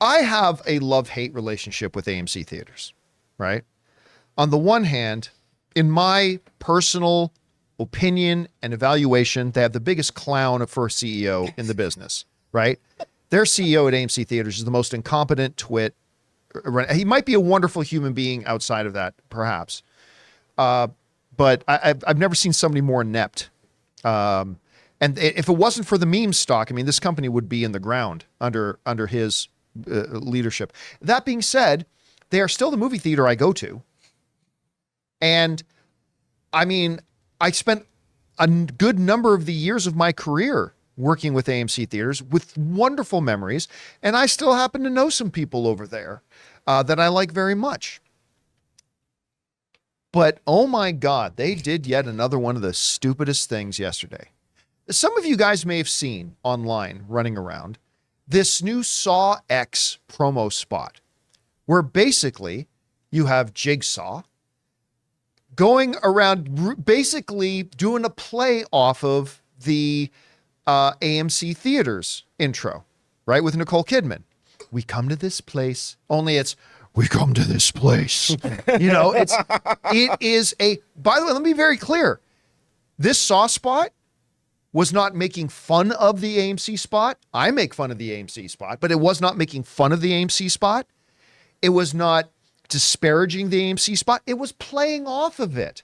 I have a love-hate relationship with AMC Theatres, right? On the one hand, in my personal opinion and evaluation, they have the biggest clown for a CEO in the business, right? Their CEO at AMC Theatres is the most incompetent twit. He might be a wonderful human being outside of that, perhaps. But I've never seen somebody more inept. And if it wasn't for the meme stock, I mean, this company would be in the ground under his leadership. That being said, they are still the movie theater I go to. And I mean, I spent a good number of the years of my career working with AMC Theatres with wonderful memories. And I still happen to know some people over there that I like very much. But oh my God, they did yet another one of the stupidest things yesterday. Some of you guys may have seen online running around this new Saw X promo spot where basically you have Jigsaw going around basically doing a play off of the AMC Theatres intro, right? With Nicole Kidman. We come to this place, only it's, we come to this place. You know, it is by the way, let me be very clear. This Saw spot was not making fun of the AMC spot. I make fun of the AMC spot, but it was not making fun of the AMC spot. It was not disparaging the AMC spot. It was playing off of it.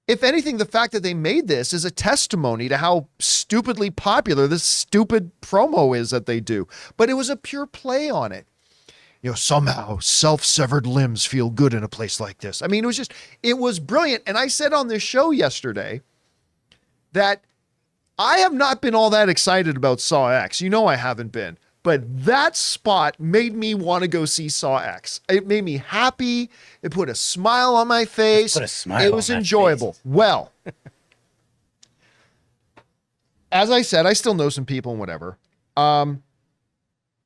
If anything, the fact that they made this is a testimony to how stupidly popular this stupid promo is that they do. But it was a pure play on it. You know, somehow self-severed limbs feel good in a place like this. I mean, it was brilliant. And I said on this show yesterday that I have not been all that excited about Saw X. You know I haven't been. But that spot made me want to go see Saw X. It made me happy. It put a smile on my face. It was enjoyable. Well, as I said, I still know some people and whatever.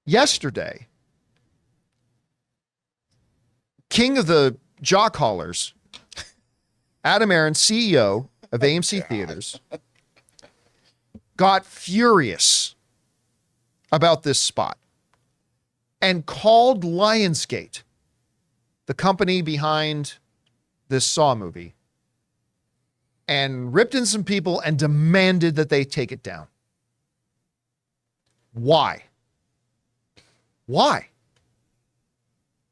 Yesterday, king of the jock haulers, Adam Aron, CEO of AMC Theatres, got furious about this spot and called Lionsgate, the company behind this Saw movie, and ripped in some people and demanded that they take it down. Why? Why?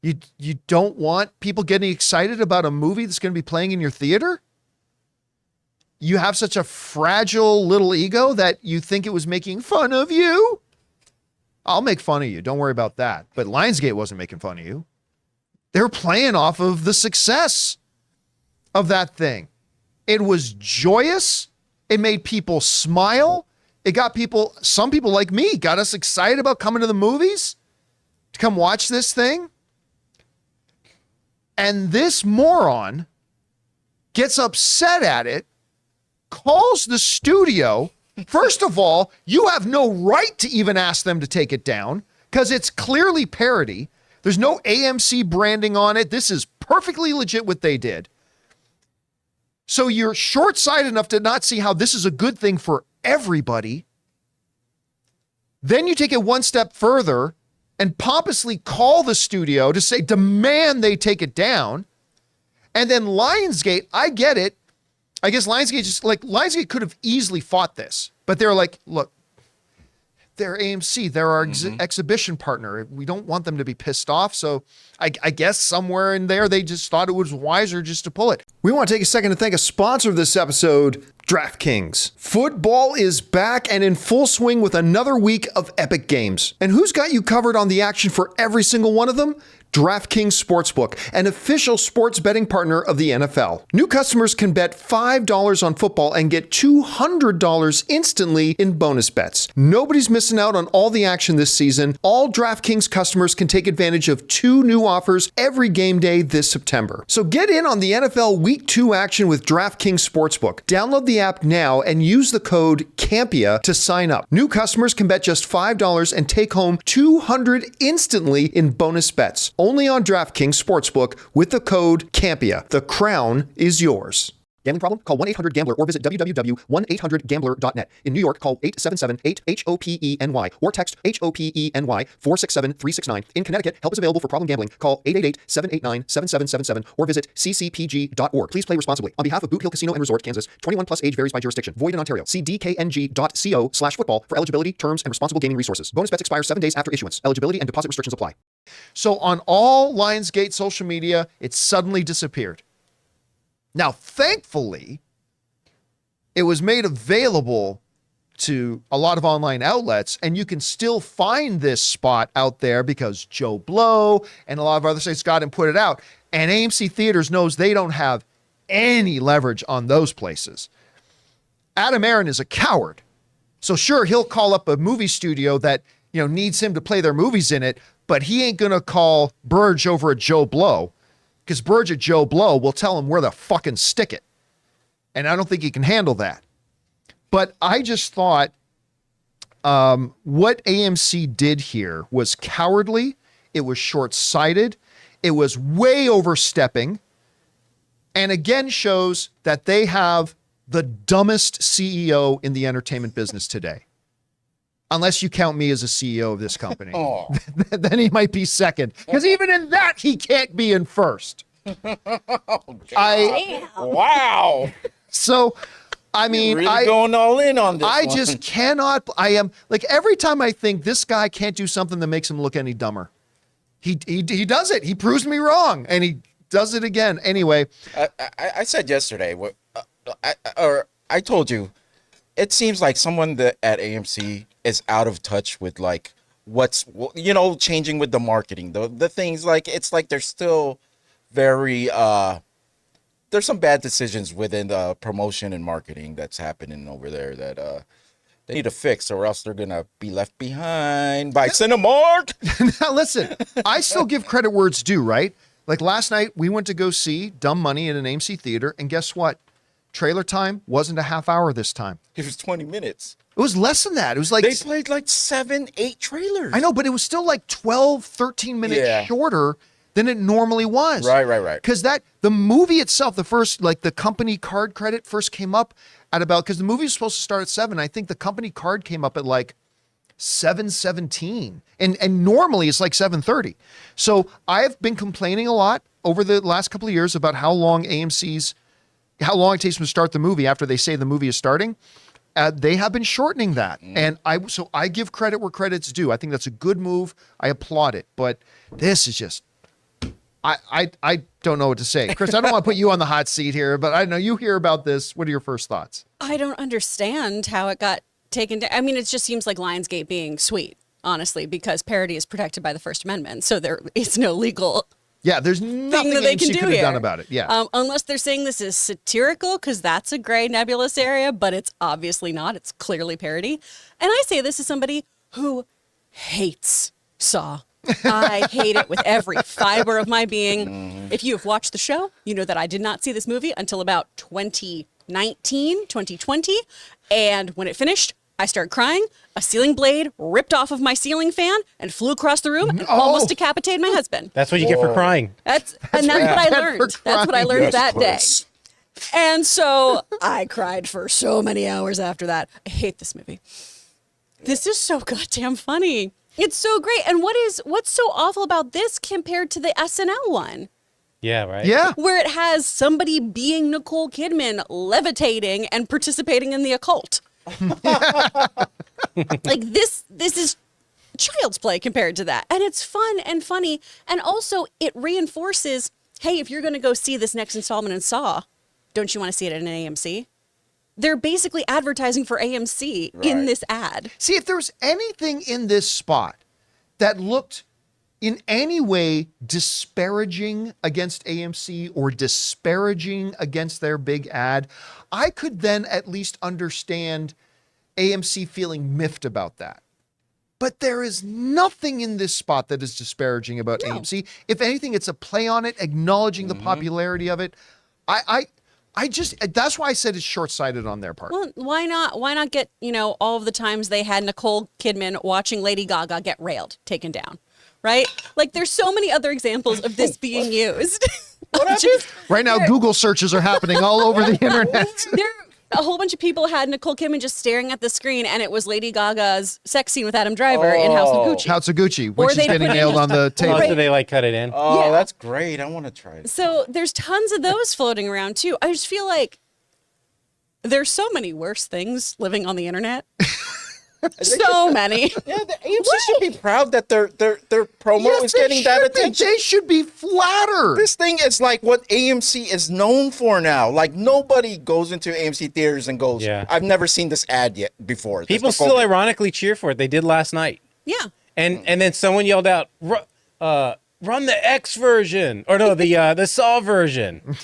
You don't want people getting excited about a movie that's going to be playing in your theater? You have such a fragile little ego that you think it was making fun of you? I'll make fun of you. Don't worry about that. But Lionsgate wasn't making fun of you. They were playing off of the success of that thing. It was joyous. It made people smile. It got people, some people like me, got us excited about coming to the movies to come watch this thing. And this moron gets upset at it, calls the studio. First of all, you have no right to even ask them to take it down because it's clearly parody. There's no AMC branding on it. This is perfectly legit what they did. So you're short-sighted enough to not see how this is a good thing for everybody. Then you take it one step further and pompously call the studio to say, demand they take it down. And then Lionsgate, I get it. I guess Lionsgate could have easily fought this, but they're like, look, they're AMC. They're our exhibition partner. We don't want them to be pissed off. So I guess somewhere in there, they just thought it was wiser just to pull it. We want to take a second to thank a sponsor of this episode, DraftKings. Football is back and in full swing with another week of epic games. And who's got you covered on the action for every single one of them? DraftKings Sportsbook, an official sports betting partner of the NFL. New customers can bet $5 on football and get $200 instantly in bonus bets. Nobody's missing out on all the action this season. All DraftKings customers can take advantage of 2 new offers every game day this September. So get in on the NFL Week 2 action with DraftKings Sportsbook. Download the app now and use the code Campea to sign up. New customers can bet just $5 and take home $200 instantly in bonus bets. Only on DraftKings Sportsbook with the code Campea. The crown is yours. Gambling problem? Call 1-800-GAMBLER or visit www.1800gambler.net. In New York, call 877-8-HOPENY or text HOPENY 467-369. In Connecticut, help is available for problem gambling. Call 888-789-7777 or visit ccpg.org. Please play responsibly. On behalf of Boot Hill Casino and Resort, Kansas, 21 plus age varies by jurisdiction. Void in Ontario. See dkng.co/football for eligibility, terms, and responsible gaming resources. Bonus bets expire 7 days after issuance. Eligibility and deposit restrictions apply. So on all Lionsgate social media, it suddenly disappeared. Now, thankfully, it was made available to a lot of online outlets, and you can still find this spot out there because Joe Blow and a lot of other sites got and put it out. And AMC Theatres knows they don't have any leverage on those places. Adam Aaron is a coward. So sure, he'll call up a movie studio that, needs him to play their movies in it, but he ain't going to call Burge over at Joe Blow, because Burge at Joe Blow will tell him where to fucking stick it. And I don't think he can handle that. But I just thought what AMC did here was cowardly. It was short-sighted. It was way overstepping. And again shows that they have the dumbest CEO in the entertainment business today. Unless you count me as a CEO of this company. Then he might be second. Because even in that, he can't be in first. Wow. So, I mean, You're really going all in on this I one. just cannot. I am like every time I think this guy can't do something that makes him look any dumber. He does it. He proves me wrong, and he does it again. Anyway, I said yesterday, I told you, it seems like someone that at AMC is out of touch with like what's changing with the marketing. The things like it's like they're still very there's some bad decisions within the promotion and marketing that's happening over there that they need to fix, or else they're gonna be left behind by Cinemark. now listen, I still give credit where it's due, right? Like last night, we went to go see Dumb Money in an AMC theater, and guess what? Trailer time wasn't a half hour this time. It was 20 minutes. It was less than that. It was like They played like 7-8 trailers. I know, but it was still like 12, 13 minutes shorter than it normally was. Right. Because the movie itself, the first, like the company card credit first came up at about, because the movie was supposed to start at 7. I think the company card came up at like 7:17. And normally it's like 7:30. So I've been complaining a lot over the last couple of years about how long it takes them to start the movie after they say the movie is starting. They have been shortening that. And I give credit where credit's due. I think that's a good move. I applaud it. But this is just, I don't know what to say. Chris, I don't want to put you on the hot seat here, but I know you hear about this. What are your first thoughts? I don't understand how it got taken down. I mean, it just seems like Lionsgate being sweet, honestly, because parody is protected by the First Amendment. So there is no legal Yeah, there's nothing that they AMC can do could have here. done about it. Yeah. Unless they're saying this is satirical, because that's a gray nebulous area, but it's obviously not. It's clearly parody. And I say this as somebody who hates Saw. I hate it with every fiber of my being. If you have watched the show, you know that I did not see this movie until about 2019, 2020. And when it finished, I started crying. A ceiling blade ripped off of my ceiling fan and flew across the room and almost decapitated my husband. That's what you get for crying. That's what I learned. That's what I learned that day. And so I cried for so many hours after that. I hate this movie. This is so goddamn funny. It's so great. And what's so awful about this compared to the SNL one? Yeah, right? Yeah. Where it has somebody being Nicole Kidman levitating and participating in the occult. Like this is child's play compared to that. And it's fun and funny. And also it reinforces, hey, if you're going to go see this next installment in Saw, don't you want to see it at an AMC? They're basically advertising for AMC in this ad. See, if there was anything in this spot that looked in any way disparaging against AMC or disparaging against their big ad, I could then at least understand AMC feeling miffed about that. But there is nothing in this spot that is disparaging about AMC. If anything, it's a play on it, acknowledging the popularity of it. I just, that's why I said it's short-sighted on their part. Well, why not get, all of the times they had Nicole Kidman watching Lady Gaga get railed, taken down, right? Like there's so many other examples of this being used. Right now, Google searches are happening all over the internet. A whole bunch of people had Nicole Kidman just staring at the screen, and it was Lady Gaga's sex scene with Adam Driver in House of Gucci. House of Gucci, when Or she's they getting put nailed in- on the table. Oh, so they like cut it in. Oh, Yeah. that's great. I want to try it. So there's tons of those floating around too. I just feel like there's so many worse things living on the internet. So many. Yeah, the AMC should be proud that their promo Yes, is they getting that should be. attention. They should be flattered. This thing is like what AMC is known for now. Like nobody goes into AMC theaters and goes, Yeah. I've never seen this ad yet before. People still ironically cheer for it. They did last night. Yeah. And then someone yelled out, "Run the X version," or no, the Saw version.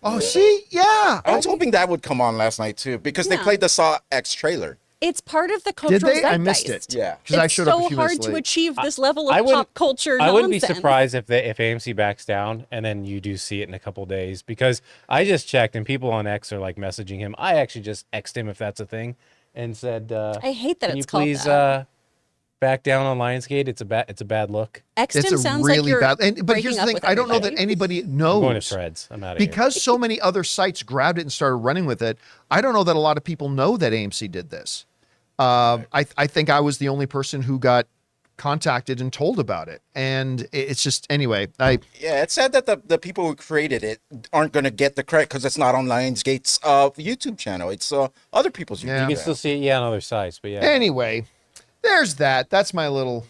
Oh, see? Yeah. I was hoping that would come on last night too, because they Yeah. played the Saw X trailer. It's part of the cultural Did they? I zeitgeist. missed it. Yeah. Because I It's showed up a so few hard minutes to late. achieve this level I of wouldn't- pop culture I wouldn't be nonsense. surprised if AMC backs down and then you do see it in a couple days, because I just checked and people on X are like messaging him. I actually just X'd him, if that's a thing, and said, I hate that "Can it's you called please that. back down on Lionsgate? It's a bad look." It's Exton a sounds really like you're bad. But breaking here's the up thing: with I don't know that everybody. anybody I'm going to knows. Threads. I'm out of here. Because so many other sites grabbed it and started running with it, I don't know that a lot of people know that AMC did this. I think I was the only person who got contacted and told about it. And it's just, anyway, Yeah, it's sad that the people who created it aren't going to get the credit because it's not on Lionsgate's YouTube channel. It's other people's YouTube Yeah. You can channel. still see it, on other sites, but yeah. anyway, there's that. That's my little,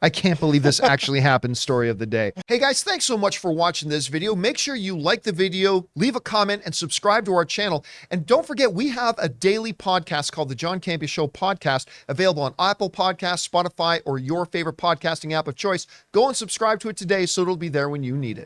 I can't believe this actually happened story of the day. Hey guys, thanks so much for watching this video. Make sure you like the video, leave a comment, and subscribe to our channel. And don't forget, we have a daily podcast called the John Campea Show Podcast, available on Apple Podcasts, Spotify, or your favorite podcasting app of choice. Go and subscribe to it today so it'll be there when you need it.